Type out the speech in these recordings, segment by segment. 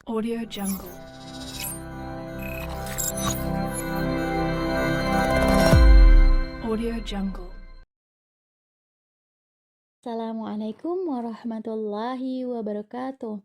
Audio Jungle. Audio Jungle. Assalamualaikum warahmatullahi wabarakatuh.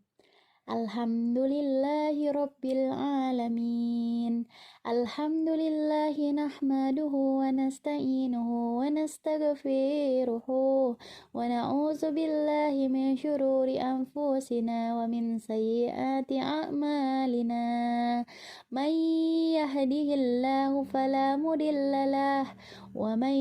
Alhamdulillahi rabbil alamin. Alhamdulillahi nahmaduhu wa nasta'inuhu wa nastaghfiruhu wa na'udzu billahi min syururi anfusina wa min sayyiati a'malina. Man yahdihillahu fala mudhillalah wa man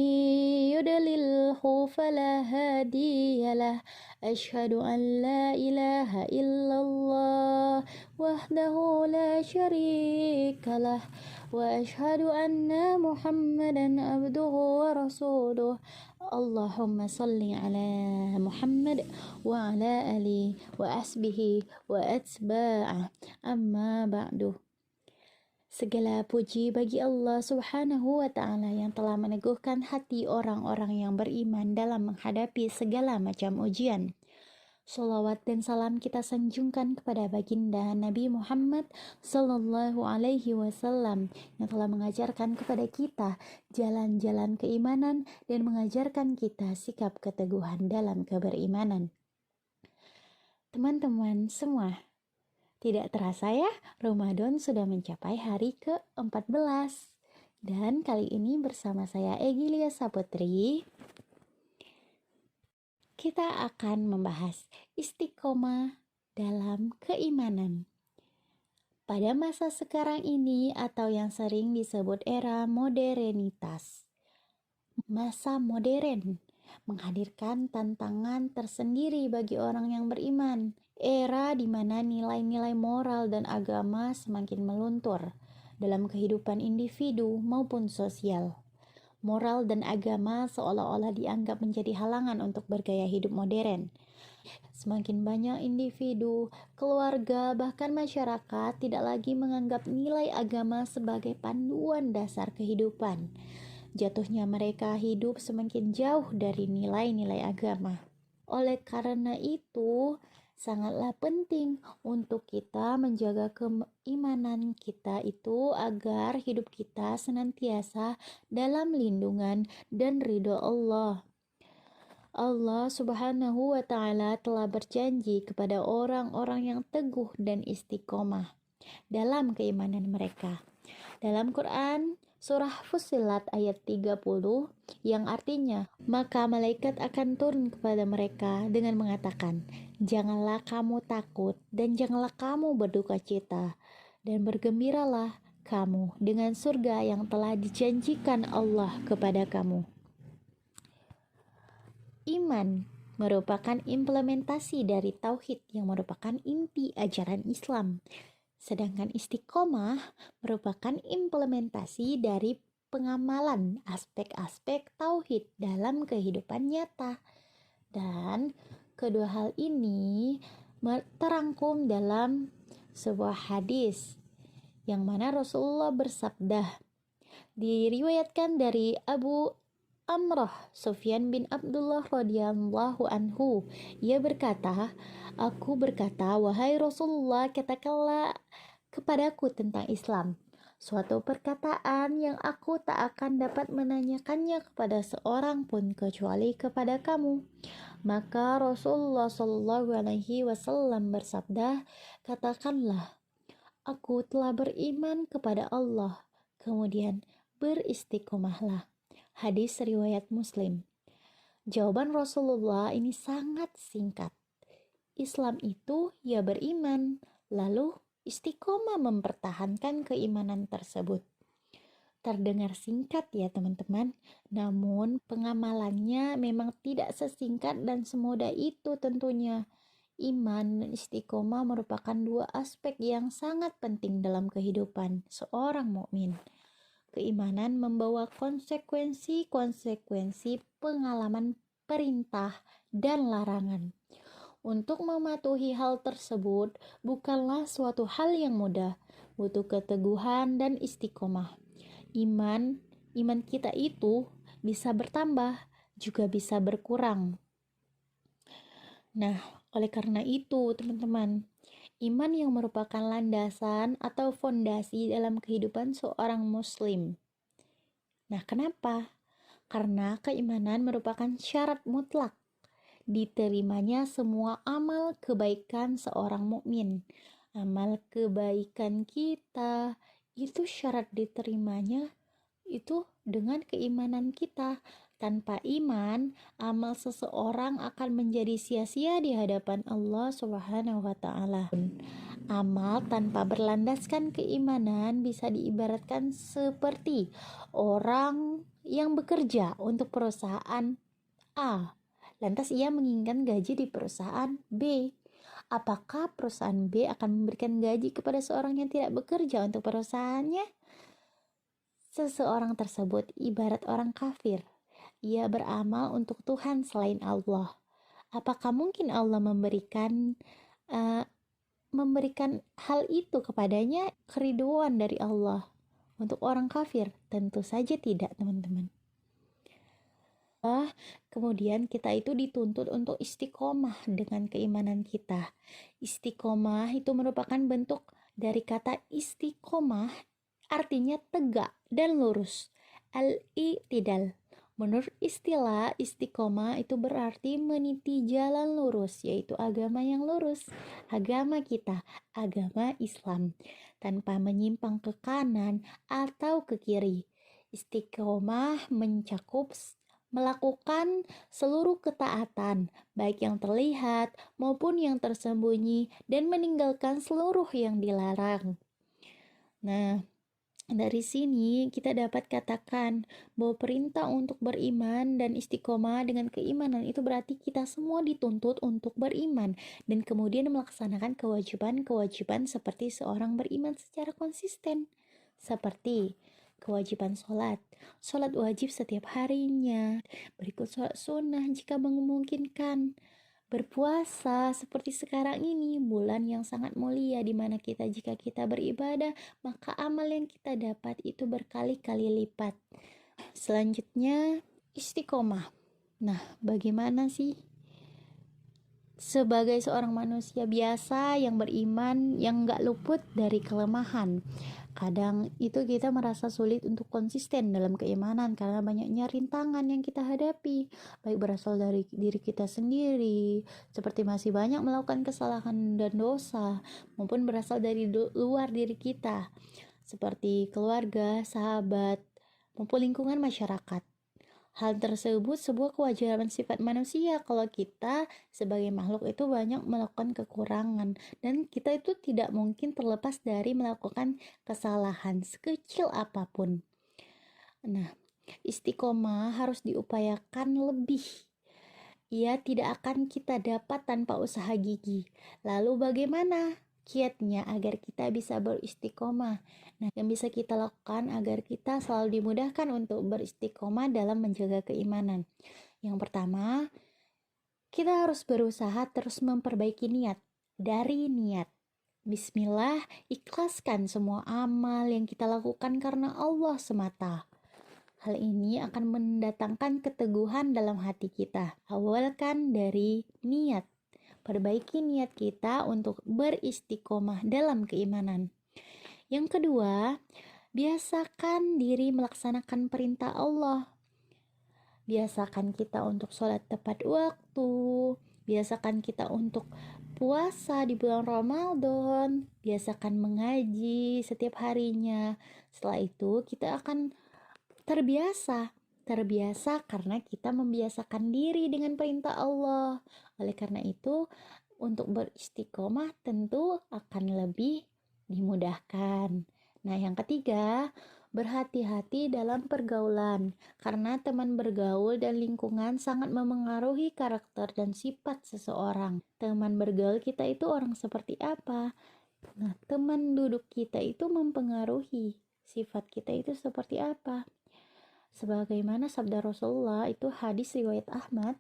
yudlilhu fala hadiyalah. Asyhadu an la ilaha illallah wahdahu la syarikalah wa asyhadu anna Muhammadan abduhu wa rasuluh. Allahumma salli ala Muhammad wa ala ali wa asbihi wa atba'ah. Amma ba'du. Segala puji bagi Allah Subhanahu wa Ta'ala yang telah meneguhkan hati orang-orang yang beriman dalam menghadapi segala macam ujian. Shalawat dan salam kita sanjungkan kepada baginda Nabi Muhammad Sallallahu Alaihi Wasallam yang telah mengajarkan kepada kita jalan-jalan keimanan dan mengajarkan kita sikap keteguhan dalam keberimanan. Teman-teman semua, tidak terasa ya, Ramadan sudah mencapai hari ke-14. Dan kali ini bersama saya Egilia Saputri, kita akan membahas istiqomah dalam keimanan. Pada masa sekarang ini atau yang sering disebut era modernitas, masa modern menghadirkan tantangan tersendiri bagi orang yang beriman. Era di mana nilai-nilai moral dan agama semakin meluntur dalam kehidupan individu maupun sosial. Moral dan agama seolah-olah dianggap menjadi halangan untuk bergaya hidup modern. Semakin banyak individu, keluarga, bahkan masyarakat tidak lagi menganggap nilai agama sebagai panduan dasar kehidupan. Jatuhnya mereka hidup semakin jauh dari nilai-nilai agama. Oleh karena itu, sangatlah penting untuk kita menjaga keimanan kita itu agar hidup kita senantiasa dalam lindungan dan ridho Allah. Allah Subhanahu wa Ta'ala telah berjanji kepada orang-orang yang teguh dan istiqomah dalam keimanan mereka. Dalam Quran, Surah Fussilat ayat 30 yang artinya, maka malaikat akan turun kepada mereka dengan mengatakan, janganlah kamu takut dan janganlah kamu berduka cita, dan bergembiralah kamu dengan surga yang telah dijanjikan Allah kepada kamu. Iman merupakan implementasi dari tauhid yang merupakan inti ajaran Islam. Sedangkan istiqomah merupakan implementasi dari pengamalan aspek-aspek tauhid dalam kehidupan nyata. Dan kedua hal ini terangkum dalam sebuah hadis yang mana Rasulullah bersabda, diriwayatkan dari Abu Amrah Sufyan bin Abdullah radhiyallahu anhu. Ia berkata, aku berkata, wahai Rasulullah, katakanlah kepadaku tentang Islam, suatu perkataan yang aku tak akan dapat menanyakannya kepada seorang pun kecuali kepada kamu. Maka Rasulullah Shallallahu Alaihi Wasallam bersabda, katakanlah, aku telah beriman kepada Allah, kemudian beristiqomahlah. Hadis riwayat Muslim. Jawaban Rasulullah ini sangat singkat. Islam itu ya beriman, lalu istiqomah mempertahankan keimanan tersebut. Terdengar singkat ya teman-teman, namun pengamalannya memang tidak sesingkat dan semudah itu tentunya. Iman dan istiqomah merupakan dua aspek yang sangat penting dalam kehidupan seorang mukmin. Keimanan membawa konsekuensi pengalaman perintah dan larangan. Untuk mematuhi hal tersebut bukanlah suatu hal yang mudah, butuh keteguhan dan istiqomah. Iman kita itu bisa bertambah, juga bisa berkurang. Nah, oleh karena itu teman-teman, Iman yang merupakan landasan atau fondasi dalam kehidupan seorang muslim. Nah, kenapa? Karena keimanan merupakan syarat mutlak diterimanya semua amal kebaikan seorang mukmin. Amal kebaikan kita itu syarat diterimanya itu dengan keimanan kita. Tanpa iman, amal seseorang akan menjadi sia-sia di hadapan Allah Subhanahu wa taala. Amal tanpa berlandaskan keimanan bisa diibaratkan seperti orang yang bekerja untuk perusahaan A, lantas ia menginginkan gaji di perusahaan B. Apakah perusahaan B akan memberikan gaji kepada seorang yang tidak bekerja untuk perusahaannya? Seseorang tersebut ibarat orang kafir. Ia beramal untuk Tuhan selain Allah. Apakah mungkin Allah uh, memberikan hal itu kepadanya, keriduan dari Allah untuk orang kafir? Tentu saja tidak, teman-teman. Kemudian kita itu dituntut untuk istiqomah dengan keimanan kita. Istiqomah itu merupakan bentuk dari kata istiqomah, artinya tegak dan lurus. Al-i'tidal. Menurut istilah istiqomah itu berarti meniti jalan lurus, yaitu agama yang lurus, agama kita, agama Islam, tanpa menyimpang ke kanan atau ke kiri. Istiqomah mencakup melakukan seluruh ketaatan, baik yang terlihat maupun yang tersembunyi, dan meninggalkan seluruh yang dilarang. Nah, dari sini kita dapat katakan bahwa perintah untuk beriman dan istiqomah dengan keimanan itu berarti kita semua dituntut untuk beriman dan kemudian melaksanakan kewajiban-kewajiban seperti seorang beriman secara konsisten. Seperti kewajiban sholat wajib setiap harinya, berikut sholat sunnah jika memungkinkan, berpuasa seperti sekarang ini, bulan yang sangat mulia di mana jika kita beribadah, maka amal yang kita dapat itu berkali-kali lipat. Selanjutnya, istiqomah. Nah, bagaimana sih sebagai seorang manusia biasa yang beriman, yang gak luput dari kelemahan? Kadang itu kita merasa sulit untuk konsisten dalam keimanan karena banyaknya rintangan yang kita hadapi, baik berasal dari diri kita sendiri, seperti masih banyak melakukan kesalahan dan dosa, maupun berasal dari luar diri kita, seperti keluarga, sahabat, maupun lingkungan masyarakat. Hal tersebut sebuah kewajaran sifat manusia kalau kita sebagai makhluk itu banyak melakukan kekurangan dan kita itu tidak mungkin terlepas dari melakukan kesalahan sekecil apapun. Nah, istiqomah harus diupayakan lebih. Ia tidak akan kita dapat tanpa usaha gigih. Lalu bagaimana kiatnya agar kita bisa beristiqomah? Nah, yang bisa kita lakukan agar kita selalu dimudahkan untuk beristiqomah dalam menjaga keimanan. Yang pertama, kita harus berusaha terus memperbaiki niat. Dari niat, bismillah, ikhlaskan semua amal yang kita lakukan karena Allah semata. Hal ini akan mendatangkan keteguhan dalam hati kita. Awalkan dari niat. Perbaiki niat kita untuk beristiqomah dalam keimanan. Yang kedua, biasakan diri melaksanakan perintah Allah. Biasakan kita untuk sholat tepat waktu. Biasakan kita untuk puasa di bulan Ramadan. Biasakan mengaji setiap harinya. Setelah itu kita akan terbiasa karena kita membiasakan diri dengan perintah Allah. Oleh karena itu, untuk beristiqomah tentu akan lebih dimudahkan. Nah, yang ketiga, berhati-hati dalam pergaulan karena teman bergaul dan lingkungan sangat memengaruhi karakter dan sifat seseorang. Teman bergaul kita itu orang seperti apa? Nah, teman duduk kita itu mempengaruhi sifat kita itu seperti apa. Sebagaimana sabda Rasulullah itu hadis riwayat Ahmad,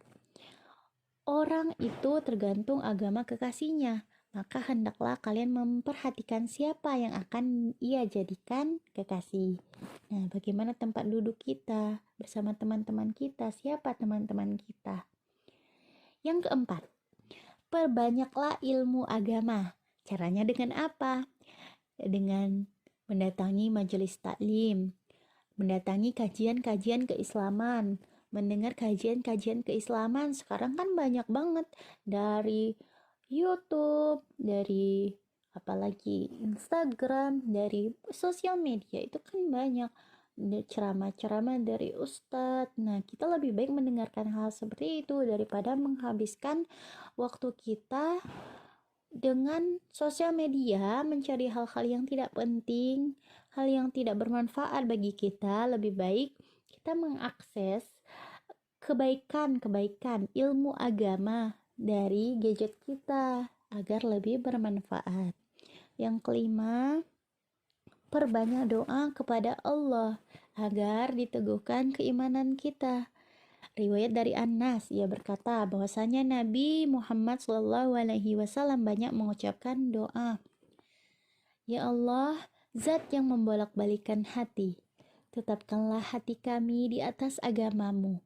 orang itu tergantung agama kekasihnya, maka hendaklah kalian memperhatikan siapa yang akan ia jadikan kekasih. Nah, bagaimana tempat duduk kita bersama teman-teman kita, siapa teman-teman kita. Yang keempat, perbanyaklah ilmu agama. Caranya dengan apa? Dengan mendatangi majelis taklim, mendatangi kajian-kajian keislaman, mendengar kajian-kajian keislaman. Sekarang kan banyak banget dari YouTube, dari apalagi Instagram, dari sosial media itu kan banyak ceramah-ceramah dari ustadz. Nah, kita lebih baik mendengarkan hal seperti itu daripada menghabiskan waktu kita dengan sosial media mencari hal-hal yang tidak penting, hal yang tidak bermanfaat bagi kita. Lebih baik kita mengakses kebaikan-kebaikan ilmu agama dari gadget kita agar lebih bermanfaat. Yang kelima, perbanyak doa kepada Allah agar diteguhkan keimanan kita. Riwayat dari Anas, ia berkata bahwasanya Nabi Muhammad SAW banyak mengucapkan doa, "Ya Allah, Zat yang membolak-balikan hati, tetapkanlah hati kami di atas agamamu."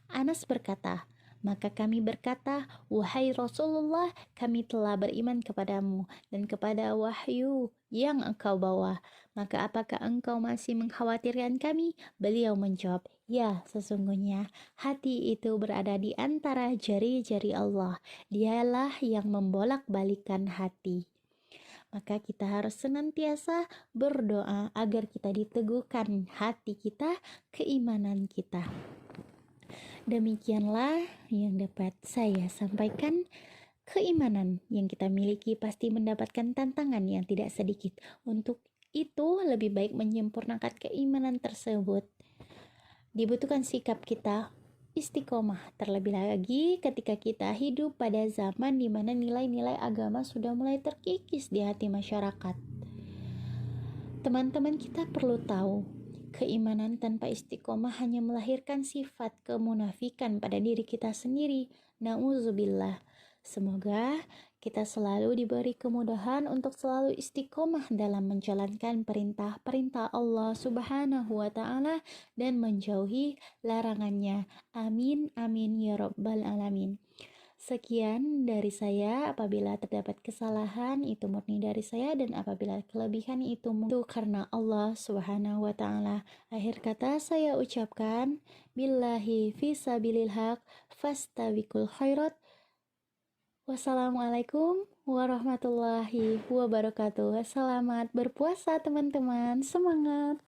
Anas berkata, maka kami berkata, "Wahai Rasulullah, kami telah beriman kepadamu dan kepada wahyu yang engkau bawa. Maka apakah engkau masih mengkhawatirkan kami?" Beliau menjawab, "Ya, sesungguhnya hati itu berada di antara jari-jari Allah. Dialah yang membolak-balikan hati." Maka kita harus senantiasa berdoa agar kita diteguhkan hati kita, keimanan kita. Demikianlah yang dapat saya sampaikan. Keimanan yang kita miliki pasti mendapatkan tantangan yang tidak sedikit. Untuk itu lebih baik menyempurnakan keimanan tersebut. Dibutuhkan sikap kita istiqomah, terlebih lagi ketika kita hidup pada zaman di mana nilai-nilai agama sudah mulai terkikis di hati masyarakat. Teman-teman kita perlu tahu, keimanan tanpa istiqomah hanya melahirkan sifat kemunafikan pada diri kita sendiri. Na'udzubillah. Semoga kita selalu diberi kemudahan untuk selalu istiqomah dalam menjalankan perintah-perintah Allah Subhanahu wa Ta'ala dan menjauhi larangannya. Amin, amin ya Rabbal Alamin. Sekian dari saya. Apabila terdapat kesalahan itu murni dari saya, dan apabila kelebihan itu karena Allah Subhanahu wa Ta'ala. Akhir kata saya ucapkan, billahi fisabilil haq fastabiqul khairat. Wassalamualaikum warahmatullahi wabarakatuh. Selamat berpuasa teman-teman. Semangat.